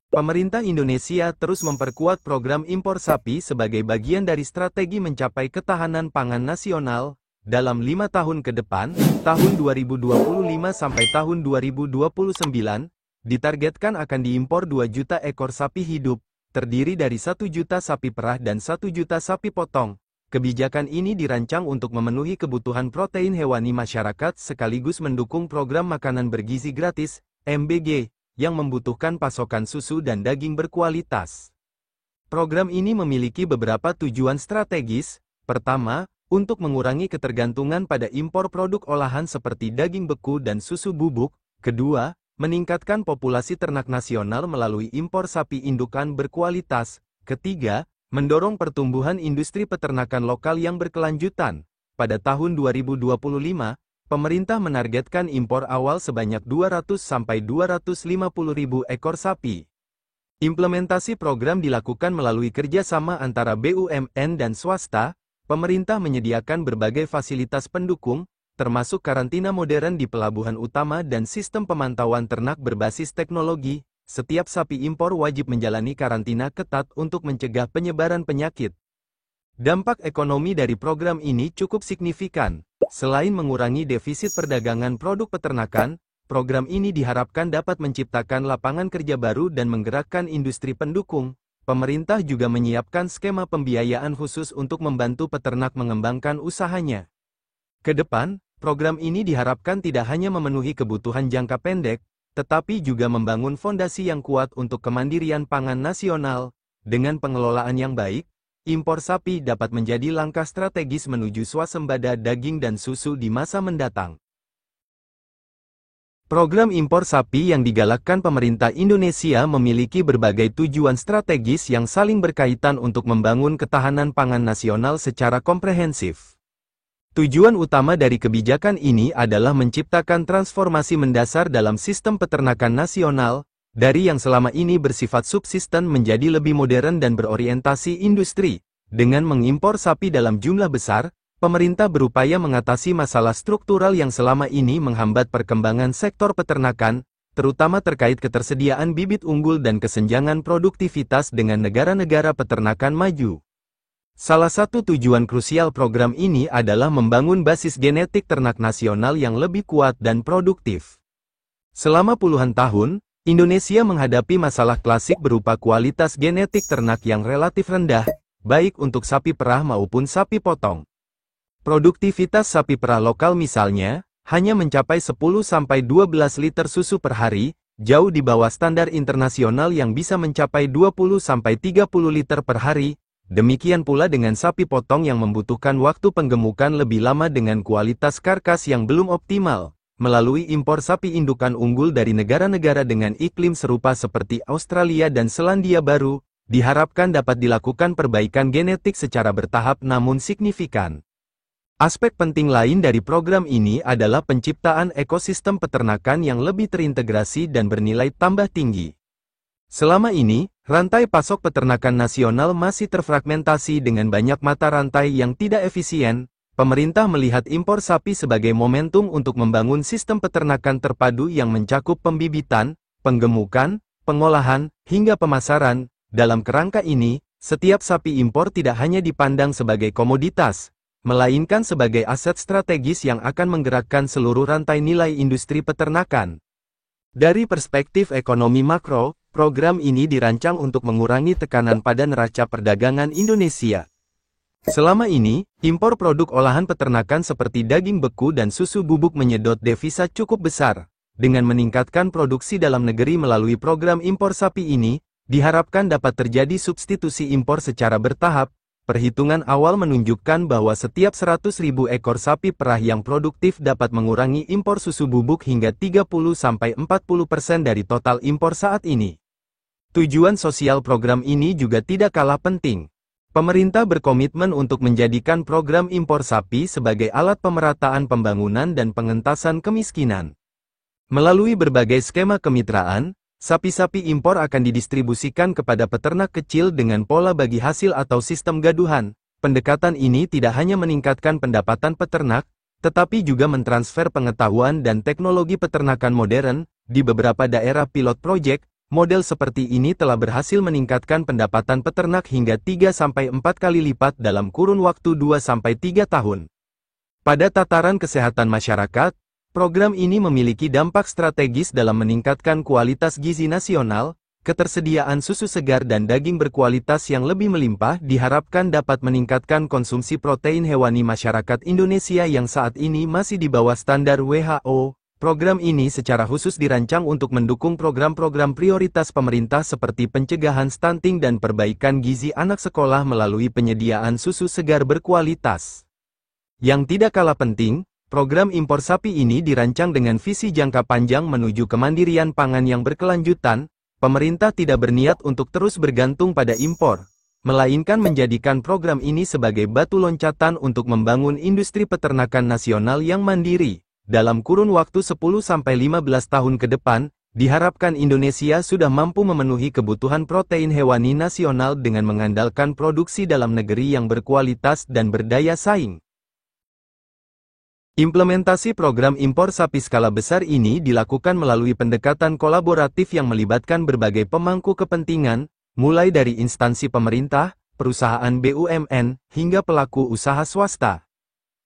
Pemerintah Indonesia terus memperkuat program impor sapi sebagai bagian dari strategi mencapai ketahanan pangan nasional. Dalam 5 tahun ke depan, tahun 2025 sampai tahun 2029, ditargetkan akan diimpor 2 juta ekor sapi hidup, terdiri dari 1 juta sapi perah dan 1 juta sapi potong. Kebijakan ini dirancang untuk memenuhi kebutuhan protein hewani masyarakat sekaligus mendukung program makanan bergizi gratis, MBG, yang membutuhkan pasokan susu dan daging berkualitas. Program ini memiliki beberapa tujuan strategis. Pertama, untuk mengurangi ketergantungan pada impor produk olahan seperti daging beku dan susu bubuk. Kedua, meningkatkan populasi ternak nasional melalui impor sapi indukan berkualitas. Ketiga, mendorong pertumbuhan industri peternakan lokal yang berkelanjutan. Pada tahun 2025, pemerintah menargetkan impor awal sebanyak 200 sampai 250 ribu ekor sapi. Implementasi program dilakukan melalui kerjasama antara BUMN dan swasta. Pemerintah menyediakan berbagai fasilitas pendukung, termasuk karantina modern di pelabuhan utama dan sistem pemantauan ternak berbasis teknologi. Setiap sapi impor wajib menjalani karantina ketat untuk mencegah penyebaran penyakit. Dampak ekonomi dari program ini cukup signifikan. Selain mengurangi defisit perdagangan produk peternakan, program ini diharapkan dapat menciptakan lapangan kerja baru dan menggerakkan industri pendukung. Pemerintah juga menyiapkan skema pembiayaan khusus untuk membantu peternak mengembangkan usahanya. Ke depan, program ini diharapkan tidak hanya memenuhi kebutuhan jangka pendek, tetapi juga membangun fondasi yang kuat untuk kemandirian pangan nasional. Dengan pengelolaan yang baik, impor sapi dapat menjadi langkah strategis menuju swasembada daging dan susu di masa mendatang. Program impor sapi yang digalakkan pemerintah Indonesia memiliki berbagai tujuan strategis yang saling berkaitan untuk membangun ketahanan pangan nasional secara komprehensif. Tujuan utama dari kebijakan ini adalah menciptakan transformasi mendasar dalam sistem peternakan nasional, dari yang selama ini bersifat subsisten menjadi lebih modern dan berorientasi industri. Dengan mengimpor sapi dalam jumlah besar, pemerintah berupaya mengatasi masalah struktural yang selama ini menghambat perkembangan sektor peternakan, terutama terkait ketersediaan bibit unggul dan kesenjangan produktivitas dengan negara-negara peternakan maju. Salah satu tujuan krusial program ini adalah membangun basis genetik ternak nasional yang lebih kuat dan produktif. Selama puluhan tahun, Indonesia menghadapi masalah klasik berupa kualitas genetik ternak yang relatif rendah, baik untuk sapi perah maupun sapi potong. Produktivitas sapi perah lokal misalnya, hanya mencapai 10-12 liter susu per hari, jauh di bawah standar internasional yang bisa mencapai 20-30 liter per hari. Demikian pula dengan sapi potong yang membutuhkan waktu penggemukan lebih lama dengan kualitas karkas yang belum optimal. Melalui impor sapi indukan unggul dari negara-negara dengan iklim serupa seperti Australia dan Selandia Baru, diharapkan dapat dilakukan perbaikan genetik secara bertahap namun signifikan. Aspek penting lain dari program ini adalah penciptaan ekosistem peternakan yang lebih terintegrasi dan bernilai tambah tinggi. Selama ini, rantai pasok peternakan nasional masih terfragmentasi dengan banyak mata rantai yang tidak efisien. Pemerintah melihat impor sapi sebagai momentum untuk membangun sistem peternakan terpadu yang mencakup pembibitan, penggemukan, pengolahan, hingga pemasaran. Dalam kerangka ini, setiap sapi impor tidak hanya dipandang sebagai komoditas, melainkan sebagai aset strategis yang akan menggerakkan seluruh rantai nilai industri peternakan. Dari perspektif ekonomi makro, program ini dirancang untuk mengurangi tekanan pada neraca perdagangan Indonesia. Selama ini, impor produk olahan peternakan seperti daging beku dan susu bubuk menyedot devisa cukup besar. Dengan meningkatkan produksi dalam negeri melalui program impor sapi ini, diharapkan dapat terjadi substitusi impor secara bertahap. Perhitungan awal menunjukkan bahwa setiap 100.000 ekor sapi perah yang produktif dapat mengurangi impor susu bubuk hingga 30-40% dari total impor saat ini. Tujuan sosial program ini juga tidak kalah penting. Pemerintah berkomitmen untuk menjadikan program impor sapi sebagai alat pemerataan pembangunan dan pengentasan kemiskinan. Melalui berbagai skema kemitraan, sapi-sapi impor akan didistribusikan kepada peternak kecil dengan pola bagi hasil atau sistem gaduhan. Pendekatan ini tidak hanya meningkatkan pendapatan peternak, tetapi juga mentransfer pengetahuan dan teknologi peternakan modern. Di beberapa daerah pilot project, Model seperti ini telah berhasil meningkatkan pendapatan peternak hingga 3-4 kali lipat dalam kurun waktu 2-3 tahun. Pada tataran kesehatan masyarakat, program ini memiliki dampak strategis dalam meningkatkan kualitas gizi nasional. Ketersediaan susu segar dan daging berkualitas yang lebih melimpah diharapkan dapat meningkatkan konsumsi protein hewani masyarakat Indonesia yang saat ini masih di bawah standar WHO. Program ini secara khusus dirancang untuk mendukung program-program prioritas pemerintah seperti pencegahan stunting dan perbaikan gizi anak sekolah melalui penyediaan susu segar berkualitas. Yang tidak kalah penting, program impor sapi ini dirancang dengan visi jangka panjang menuju kemandirian pangan yang berkelanjutan. Pemerintah tidak berniat untuk terus bergantung pada impor, melainkan menjadikan program ini sebagai batu loncatan untuk membangun industri peternakan nasional yang mandiri. Dalam kurun waktu 10-15 tahun ke depan, diharapkan Indonesia sudah mampu memenuhi kebutuhan protein hewani nasional dengan mengandalkan produksi dalam negeri yang berkualitas dan berdaya saing. Implementasi program impor sapi skala besar ini dilakukan melalui pendekatan kolaboratif yang melibatkan berbagai pemangku kepentingan, mulai dari instansi pemerintah, perusahaan BUMN, hingga pelaku usaha swasta.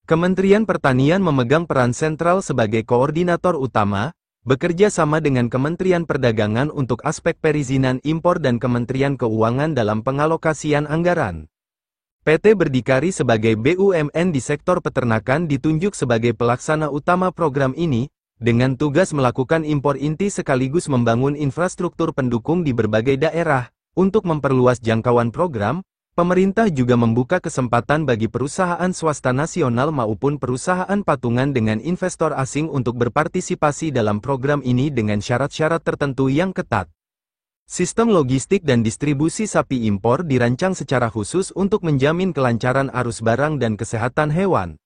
Kementerian Pertanian memegang peran sentral sebagai koordinator utama, bekerja sama dengan Kementerian Perdagangan untuk aspek perizinan impor dan Kementerian Keuangan dalam pengalokasian anggaran. PT Berdikari sebagai BUMN di sektor peternakan ditunjuk sebagai pelaksana utama program ini, dengan tugas melakukan impor inti sekaligus membangun infrastruktur pendukung di berbagai daerah. Untuk memperluas jangkauan program, pemerintah juga membuka kesempatan bagi perusahaan swasta nasional maupun perusahaan patungan dengan investor asing untuk berpartisipasi dalam program ini dengan syarat-syarat tertentu yang ketat. Sistem logistik dan distribusi sapi impor dirancang secara khusus untuk menjamin kelancaran arus barang dan kesehatan hewan.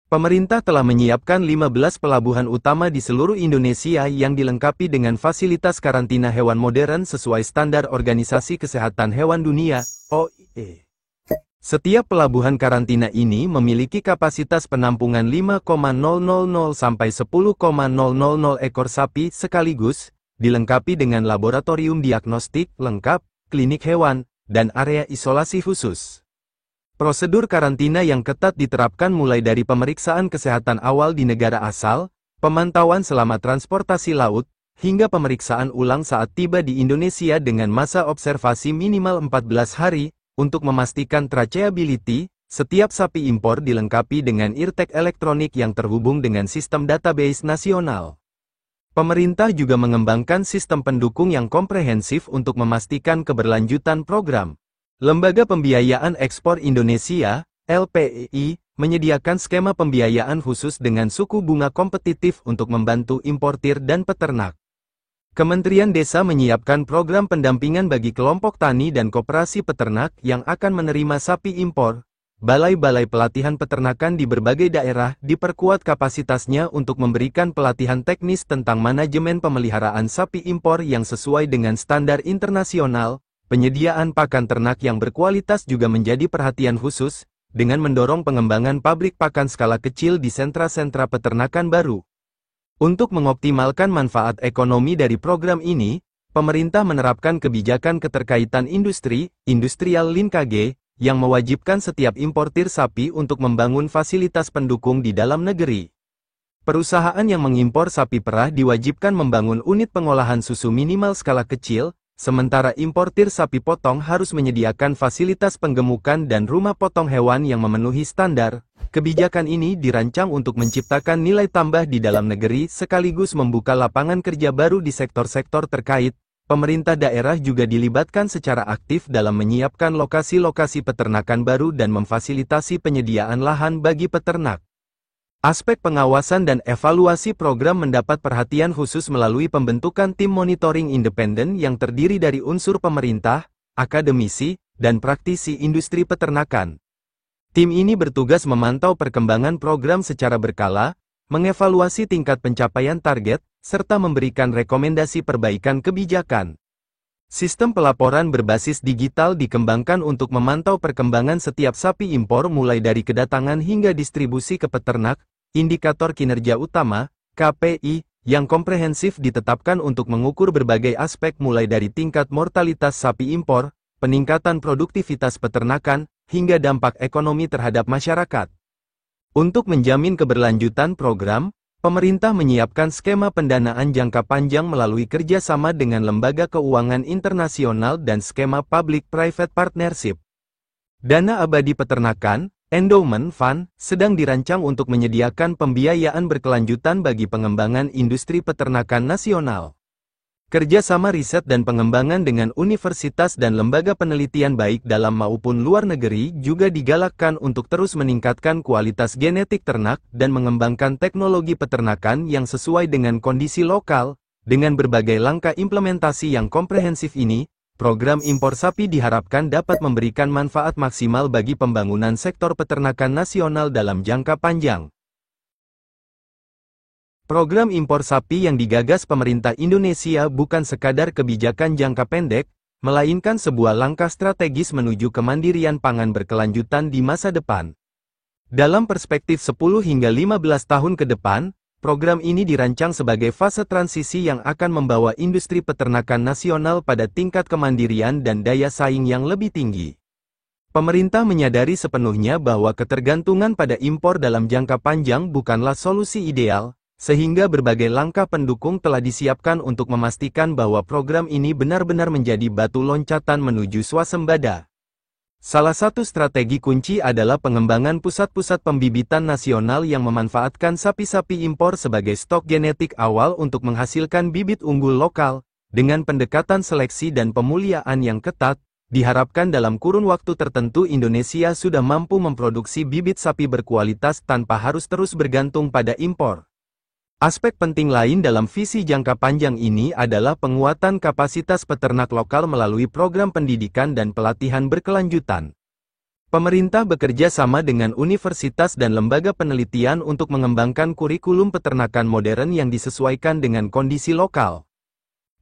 Pemerintah telah menyiapkan 15 pelabuhan utama di seluruh Indonesia yang dilengkapi dengan fasilitas karantina hewan modern sesuai standar Organisasi Kesehatan Hewan Dunia, OIE. Setiap pelabuhan karantina ini memiliki kapasitas penampungan 5,000 sampai 10,000 ekor sapi sekaligus, dilengkapi dengan laboratorium diagnostik lengkap, klinik hewan, dan area isolasi khusus. Prosedur karantina yang ketat diterapkan mulai dari pemeriksaan kesehatan awal di negara asal, pemantauan selama transportasi laut, hingga pemeriksaan ulang saat tiba di Indonesia dengan masa observasi minimal 14 hari, untuk memastikan traceability. Setiap sapi impor dilengkapi dengan eartag elektronik yang terhubung dengan sistem database nasional. Pemerintah juga mengembangkan sistem pendukung yang komprehensif untuk memastikan keberlanjutan program. Lembaga Pembiayaan Ekspor Indonesia, LPEI, menyediakan skema pembiayaan khusus dengan suku bunga kompetitif untuk membantu importir dan peternak. Kementerian Desa menyiapkan program pendampingan bagi kelompok tani dan koperasi peternak yang akan menerima sapi impor. Balai-balai pelatihan peternakan di berbagai daerah diperkuat kapasitasnya untuk memberikan pelatihan teknis tentang manajemen pemeliharaan sapi impor yang sesuai dengan standar internasional. Penyediaan pakan ternak yang berkualitas juga menjadi perhatian khusus, dengan mendorong pengembangan pabrik pakan skala kecil di sentra-sentra peternakan baru. Untuk mengoptimalkan manfaat ekonomi dari program ini, pemerintah menerapkan kebijakan keterkaitan industri, Industrial Linkage, yang mewajibkan setiap importir sapi untuk membangun fasilitas pendukung di dalam negeri. Perusahaan yang mengimpor sapi perah diwajibkan membangun unit pengolahan susu minimal skala kecil, sementara importir sapi potong harus menyediakan fasilitas penggemukan dan rumah potong hewan yang memenuhi standar. Kebijakan ini dirancang untuk menciptakan nilai tambah di dalam negeri sekaligus membuka lapangan kerja baru di sektor-sektor terkait. Pemerintah daerah juga dilibatkan secara aktif dalam menyiapkan lokasi-lokasi peternakan baru dan memfasilitasi penyediaan lahan bagi peternak. Aspek pengawasan dan evaluasi program mendapat perhatian khusus melalui pembentukan tim monitoring independen yang terdiri dari unsur pemerintah, akademisi, dan praktisi industri peternakan. Tim ini bertugas memantau perkembangan program secara berkala, mengevaluasi tingkat pencapaian target, serta memberikan rekomendasi perbaikan kebijakan. Sistem pelaporan berbasis digital dikembangkan untuk memantau perkembangan setiap sapi impor mulai dari kedatangan hingga distribusi ke peternak. Indikator kinerja utama, KPI, yang komprehensif ditetapkan untuk mengukur berbagai aspek mulai dari tingkat mortalitas sapi impor, peningkatan produktivitas peternakan, hingga dampak ekonomi terhadap masyarakat. Untuk menjamin keberlanjutan program, pemerintah menyiapkan skema pendanaan jangka panjang melalui kerjasama dengan lembaga keuangan internasional dan skema public-private partnership. Dana abadi peternakan, Endowment Fund, sedang dirancang untuk menyediakan pembiayaan berkelanjutan bagi pengembangan industri peternakan nasional. Kerjasama riset dan pengembangan dengan universitas dan lembaga penelitian baik dalam maupun luar negeri juga digalakkan untuk terus meningkatkan kualitas genetik ternak dan mengembangkan teknologi peternakan yang sesuai dengan kondisi lokal. Dengan berbagai langkah implementasi yang komprehensif ini, program impor sapi diharapkan dapat memberikan manfaat maksimal bagi pembangunan sektor peternakan nasional dalam jangka panjang. Program impor sapi yang digagas pemerintah Indonesia bukan sekadar kebijakan jangka pendek, melainkan sebuah langkah strategis menuju kemandirian pangan berkelanjutan di masa depan. Dalam perspektif 10 hingga 15 tahun ke depan, program ini dirancang sebagai fase transisi yang akan membawa industri peternakan nasional pada tingkat kemandirian dan daya saing yang lebih tinggi. Pemerintah menyadari sepenuhnya bahwa ketergantungan pada impor dalam jangka panjang bukanlah solusi ideal, sehingga berbagai langkah pendukung telah disiapkan untuk memastikan bahwa program ini benar-benar menjadi batu loncatan menuju swasembada. Salah satu strategi kunci adalah pengembangan pusat-pusat pembibitan nasional yang memanfaatkan sapi-sapi impor sebagai stok genetik awal untuk menghasilkan bibit unggul lokal. Dengan pendekatan seleksi dan pemuliaan yang ketat, diharapkan dalam kurun waktu tertentu Indonesia sudah mampu memproduksi bibit sapi berkualitas tanpa harus terus bergantung pada impor. Aspek penting lain dalam visi jangka panjang ini adalah penguatan kapasitas peternak lokal melalui program pendidikan dan pelatihan berkelanjutan. Pemerintah bekerja sama dengan universitas dan lembaga penelitian untuk mengembangkan kurikulum peternakan modern yang disesuaikan dengan kondisi lokal.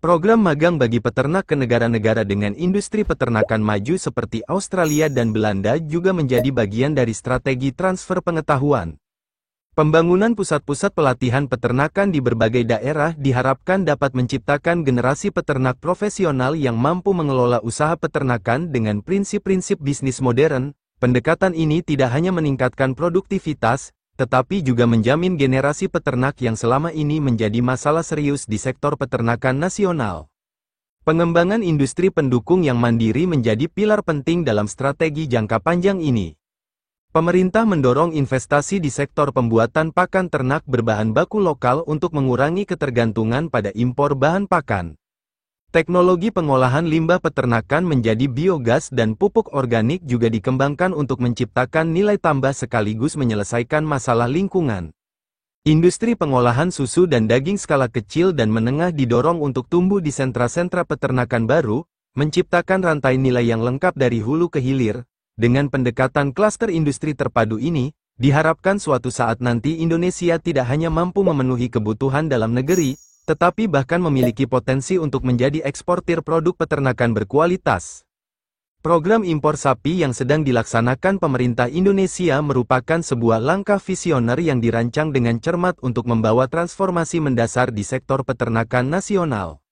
Program magang bagi peternak ke negara-negara dengan industri peternakan maju seperti Australia dan Belanda juga menjadi bagian dari strategi transfer pengetahuan. Pembangunan pusat-pusat pelatihan peternakan di berbagai daerah diharapkan dapat menciptakan generasi peternak profesional yang mampu mengelola usaha peternakan dengan prinsip-prinsip bisnis modern. Pendekatan ini tidak hanya meningkatkan produktivitas, tetapi juga menjamin generasi peternak yang selama ini menjadi masalah serius di sektor peternakan nasional. Pengembangan industri pendukung yang mandiri menjadi pilar penting dalam strategi jangka panjang ini. Pemerintah mendorong investasi di sektor pembuatan pakan ternak berbahan baku lokal untuk mengurangi ketergantungan pada impor bahan pakan. Teknologi pengolahan limbah peternakan menjadi biogas dan pupuk organik juga dikembangkan untuk menciptakan nilai tambah sekaligus menyelesaikan masalah lingkungan. Industri pengolahan susu dan daging skala kecil dan menengah didorong untuk tumbuh di sentra-sentra peternakan baru, menciptakan rantai nilai yang lengkap dari hulu ke hilir. Dengan pendekatan klaster industri terpadu ini, diharapkan suatu saat nanti Indonesia tidak hanya mampu memenuhi kebutuhan dalam negeri, tetapi bahkan memiliki potensi untuk menjadi eksportir produk peternakan berkualitas. Program impor sapi yang sedang dilaksanakan pemerintah Indonesia merupakan sebuah langkah visioner yang dirancang dengan cermat untuk membawa transformasi mendasar di sektor peternakan nasional.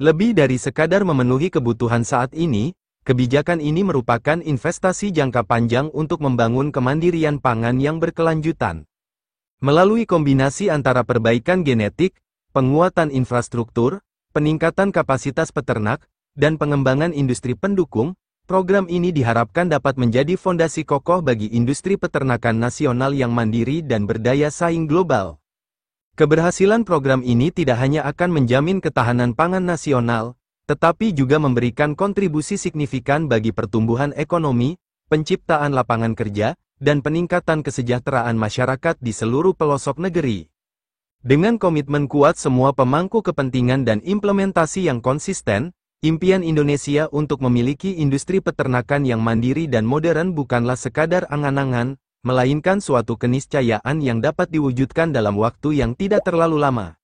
Lebih dari sekadar memenuhi kebutuhan saat ini, kebijakan ini merupakan investasi jangka panjang untuk membangun kemandirian pangan yang berkelanjutan. Melalui kombinasi antara perbaikan genetik, penguatan infrastruktur, peningkatan kapasitas peternak, dan pengembangan industri pendukung, program ini diharapkan dapat menjadi fondasi kokoh bagi industri peternakan nasional yang mandiri dan berdaya saing global. Keberhasilan program ini tidak hanya akan menjamin ketahanan pangan nasional, tetapi juga memberikan kontribusi signifikan bagi pertumbuhan ekonomi, penciptaan lapangan kerja, dan peningkatan kesejahteraan masyarakat di seluruh pelosok negeri. Dengan komitmen kuat semua pemangku kepentingan dan implementasi yang konsisten, impian Indonesia untuk memiliki industri peternakan yang mandiri dan modern bukanlah sekadar angan-angan, melainkan suatu keniscayaan yang dapat diwujudkan dalam waktu yang tidak terlalu lama.